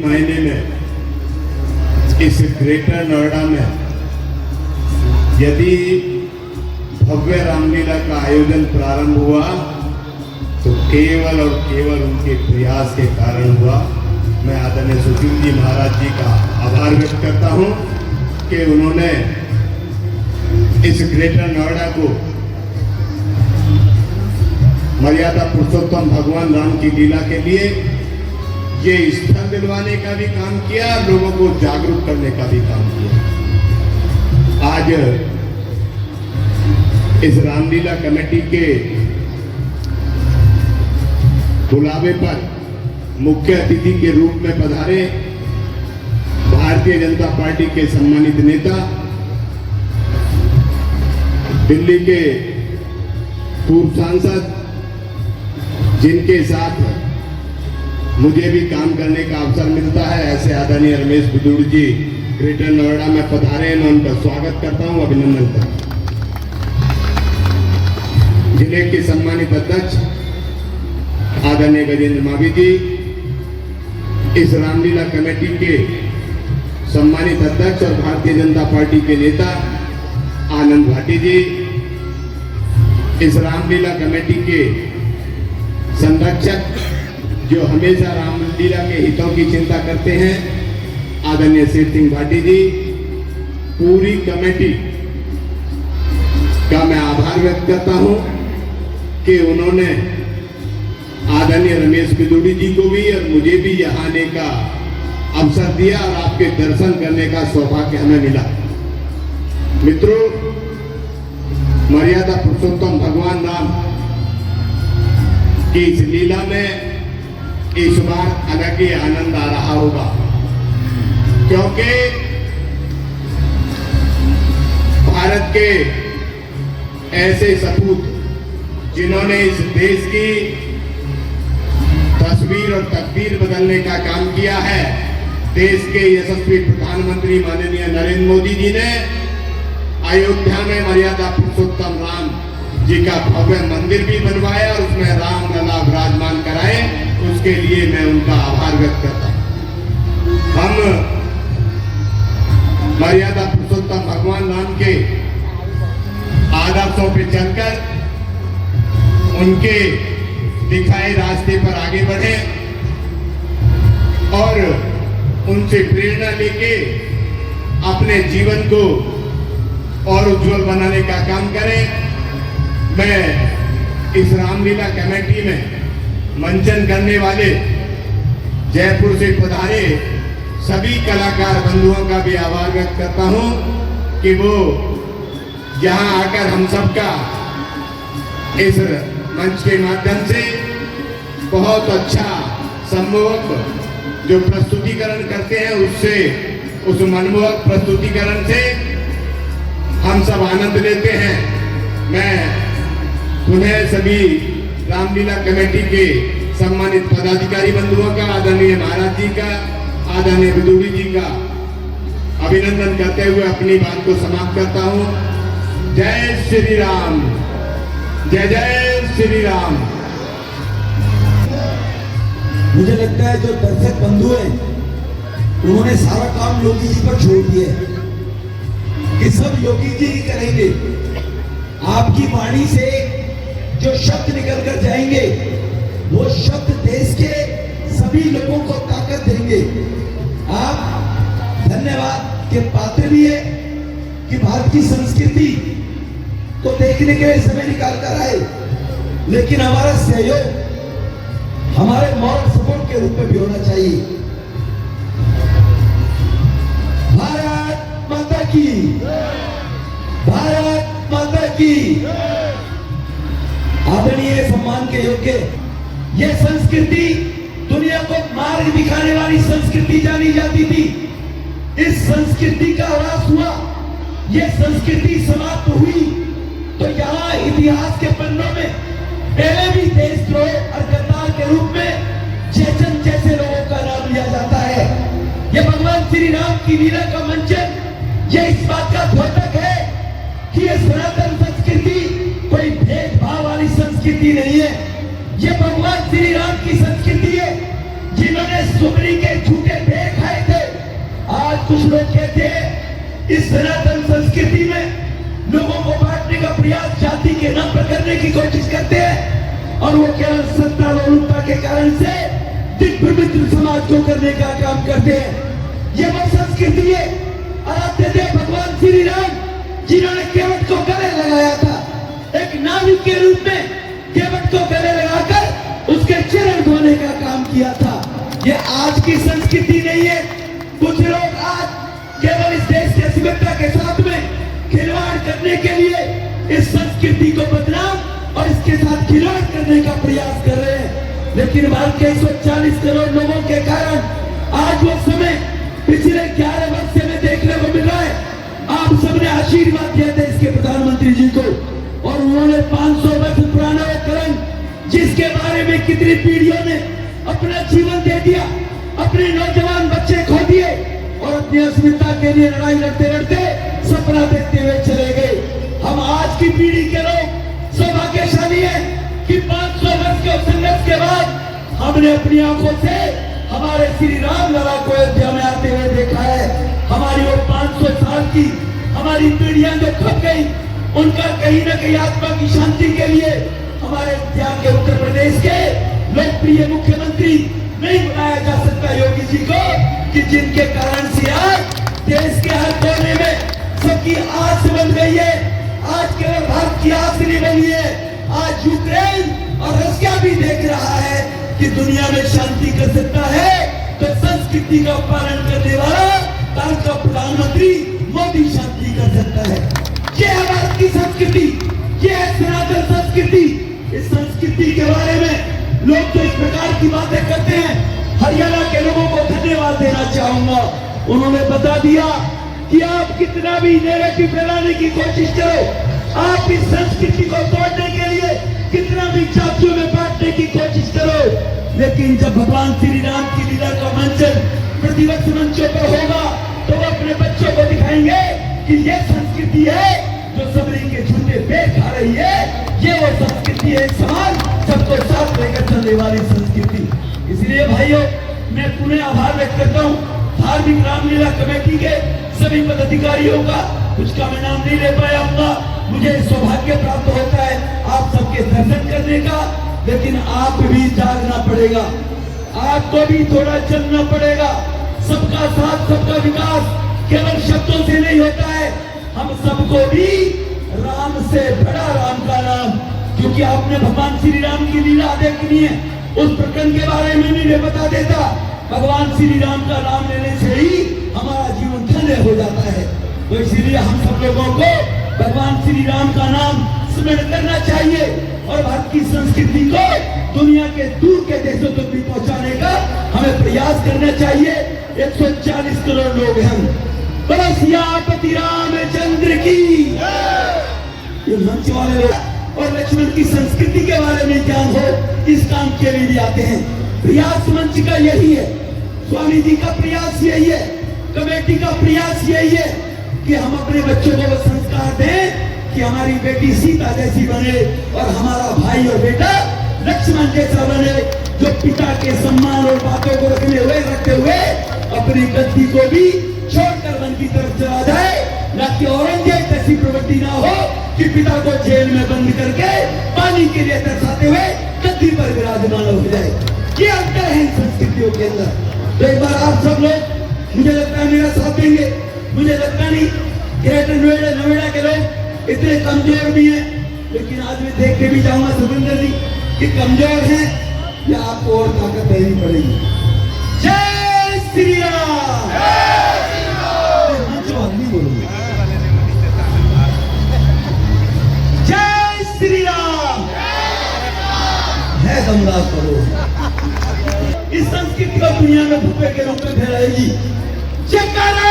महीने में इस ग्रेटर नोएडा में यदि भव्य रामलीला का आयोजन प्रारंभ हुआ तो केवल और केवल उनके प्रयास के कारण हुआ। मैं आदरणीय सुशील जी महाराज जी का आभार व्यक्त करता हूं कि उन्होंने इस ग्रेटर नोएडा को मर्यादा पुरुषोत्तम भगवान राम की लीला के लिए ये स्थल दिलवाने का भी काम किया, लोगों को जागरूक करने का भी काम किया। आज इस रामलीला कमेटी के बुलावे पर मुख्य अतिथि के रूप में पधारे भारतीय जनता पार्टी के सम्मानित नेता, दिल्ली के पूर्व सांसद, जिनके साथ मुझे भी काम करने का अवसर मिलता है, ऐसे आदरणीय रमेश बिदुड़ जी ग्रेटर नोएडा में पधारे। मैं उनका स्वागत करता हूं, अभिनंदन करता हूं। जिले के सम्मानित अध्यक्ष आदरणीय गजेंद्र मावी जी, इस रामलीला कमेटी के सम्मानित अध्यक्ष और भारतीय जनता पार्टी के नेता आनंद भाटी जी, इस रामलीला कमेटी के संरक्षक जो हमेशा रामलीला के हितों की चिंता करते हैं, आदरणीय शेर सिंह भाटी जी, पूरी कमेटी का मैं आभार व्यक्त करता हूं कि उन्होंने आदरणीय रमेश बिदुड़ी जी को भी और मुझे भी यहाँ आने का अवसर दिया और आपके दर्शन करने का सौभाग्य हमें मिला। मित्रों, मर्यादा पुरुषोत्तम भगवान राम की इस लीला में इस बार अलग ही आनंद आ रहा होगा, क्योंकि भारत के ऐसे सपूत जिन्होंने इस देश की तस्वीर और तकदीर बदलने का काम किया है, देश के यशस्वी प्रधानमंत्री माननीय नरेंद्र मोदी जी ने अयोध्या में मर्यादा पुरुषोत्तम राम जी का भव्य मंदिर भी बनवाया और उसमें राम लला विराजमान कराए। उसके लिए मैं उनका आभार व्यक्त करता हूं। हम मर्यादा पुरुषोत्तम भगवान राम के आदर्शों पे चलकर उनके दिखाए रास्ते पर आगे बढ़े और उनसे प्रेरणा लेके अपने जीवन को और उज्जवल बनाने का काम करें। मैं इस रामलीला कमेटी में मंचन करने वाले जयपुर से पधारे सभी कलाकार बंधुओं का भी आभार व्यक्त करता हूं कि वो यहाँ आकर हम सबका इस मंच के माध्यम से बहुत अच्छा सम्मोहक जो प्रस्तुतिकरण करते हैं, उससे उस मनमोहक प्रस्तुतिकरण से हम सब आनंद लेते हैं। मैं पुनः सभी रामलीला कमेटी के सम्मानित पदाधिकारी बंधुओं का, आदरणीय महाराज जी का, आदरणीय बिदुड़ी जी का अभिनंदन करते हुए अपनी बात को समाप्त करता हूं। जय श्री राम, जय जय श्री राम। मुझे लगता है जो दर्शक बंधु हैं उन्होंने सारा काम योगी जी पर छोड़ दिया है कि सब योगी जी ही करेंगे। आपकी वाणी से जो शब्द निकल कर जाएंगे वो शब्द देश के सभी लोगों को ताकत देंगे। आप धन्यवाद के पात्र भी है कि भारत की संस्कृति को देखने के लिए समय निकाल कर आए, लेकिन हमारा सहयोग हमारे मॉरल सपोर्ट के रूप में भी होना चाहिए। भारत माता की, भारत माता की। आदरणीय सम्मान के योग्य यह संस्कृति दुनिया को मार्ग दिखाने वाली संस्कृति जानी जाती थी। इस संस्कृति का ह्रास हुआ, यह संस्कृति समाप्त हुई तो यहाँ इतिहास के पन्नों में पहले भी देशद्रोह और गद्दार के रूप में चेतन जैसे लोगों का नाम लिया जाता है। यह भगवान श्री राम की लीला का मंचन यह इस बात का द्योतक है कि यह सनातन संस्कृति कोई भेदभाव वाली संस्कृति नहीं है। यह भगवान श्री राम की संस्कृति है जिन्होंने सुमरी के झूठे भेद आज कुछ लोग कहते हैं इस सनातन संस्कृति में लोगों को बांटने का प्रयास जाति के नाम पर करने की कोशिश करते हैं और वो केवल सत्ता लोलुपता के कारण से दिग्भ्रमित समाज को करने का काम करते हैं। ये वो संस्कृति है आराध्य देव भगवान श्री राम जिन्होंने केवट को गले लगाया था, एक नाविक के रूप में केवट को गले लगाकर उसके चरण धोने का काम किया था। ये आज की संस्कृति नहीं है। कुछ लोग आज केवल इस देश की अस्मिता के साथ में खिलवाड़ करने के लिए इस संस्कृति को बदनाम और इसके साथ खिलवाड़ करने का प्रयास कर रहे हैं। लेकिन भारत के 140 करोड़ लोगों के कारण आज वो समय पिछले 11 वर्ष से में देखने को मिल रहा है। आप सबने आशीर्वाद दिया था इसके प्रधानमंत्री जी को और उन्होंने 500 वर्ष पुराना वो करण जिसके बारे में कितनी पीढ़ियों ने अपना जीवन दे दिया, अपने नौजवान बच्चे खो दिए और अपनी अस्मिता के लिए लड़ाई लड़ते लड़ते सपना देखते हुए चले गए। हम आज की पीढ़ी के लोग सौभाग्यशाली हैं कि 500 वर्ष के संघर्ष के बाद हमने अपनी आंखों से हमारे श्री राम लला को अयोध्या में आते हुए देखा है। हमारी वो 500 साल की हमारी पीढ़ियां जो खप गई उनका कहीं न कहीं आत्मा की शांति के लिए हमारे यहाँ के उत्तर प्रदेश के लोकप्रिय मुख्यमंत्री नहीं बनाया जा सकता योगी जी को कि जिनके कारण से आज देश के हर कोने में सबकी आस बन गई है। आज केवल भारत की आस नहीं बनी है, आज यूक्रेन और रशिया भी देख रहा है कि दुनिया में शांति कर सकता है तो संस्कृति का पालन करने वाला भारत का प्रधानमंत्री मोदी शांति कर सकता है। ये है भारत की संस्कृति, ये है सनातन संस्कृति। इस संस्कृति के बारे में लोग तो इस प्रकार की बातें करते हैं। हरियाणा के लोगों को धन्यवाद देना चाहूंगा, उन्होंने बता दिया कि आप कितना भी नैरेटिव फैलाने की कोशिश करो, आप इस संस्कृति को तोड़ने के लिए कितना भी जातियों में बांटने की कोशिश करो, लेकिन जब भगवान श्री राम की लीला का मंचन प्रतिवर्ष मंचों पर होगा तो वो अपने बच्चों को दिखाएंगे कि ये संस्कृति है जो सबरी के झूठे पेट खा रही है। ये वो संस्कृति है, समाज सबको साथ लेकर चलने वाली संस्कृति। इसलिए भाइयों मैं पुनः आभार व्यक्त करता हूँ धार्मिक रामलीला कमेटी के सभी पदाधिकारियों का। कुछ का मैं नाम नहीं ले पाया हूँ, मुझे सौभाग्य प्राप्त होता है आप सबके दर्शन करने का, लेकिन आप भी जागना पड़ेगा, आपको भी थोड़ा चलना पड़ेगा। सबका साथ सबका विकास केवल शब्दों से नहीं होता है, हम सबको भी राम से बड़ा राम का नाम, क्योंकि आपने भगवान श्री राम की लीला देखनी है उस प्रकरण के बारे में भी मैं बता देता। भगवान श्री राम का नाम लेने से ही हमारा जीवन धन्य हो जाता है। तो इसीलिए हम सब लोगों को भगवान श्री राम का नाम स्मरण करना चाहिए और भारत की संस्कृति को दुनिया के दूर के देशों तक भी पहुंचाने का हमें प्रयास करना चाहिए। 140 करोड़ लोग हैं, बोलो सियापति रामचंद्र की। ये मंच वाले लोग और लक्ष्मण की संस्कृति के बारे में ज्ञान हो इस काम के लिए भी आते हैं। प्रयास मंच का यही है, स्वामी जी का प्रयास यही है, कमेटी का प्रयास यही है कि हम अपने बच्चों को वो संस्कार दें कि हमारी बेटी सीता जैसी बने और हमारा भाई और बेटा लक्ष्मण जैसा बने, जो पिता के सम्मान और बातों को रखते हुए अपनी गद्दी को भी छोड़कर वन की तरफ चला जाए, न कि औरंगजेब जैसी प्रवृत्ति ना हो कि पिता को जेल में बंद करके पानी के लिए तरसाते हुए गद्दी पर विराजमान हो जाए। ये अंतर है इन संस्कृतियों के अंदर। तो एक बार आप सब लोग मुझे लगता है मेरा साथ देंगे। मुझे लगता नहीं ग्रेटर नोएडा के लोग इतने कमजोर भी हैं, लेकिन आज मैं देख के भी जाऊंगा सुरेंद्र जी कि कमजोर हैं या आपको और ताकत देनी पड़ेगी। जय श्री राम। नहीं बोलूंगा जय श्री राम है दमदार करो। इस संस्कृति को दुनिया में भूखे के रूप में फैलाएगी। जयकारा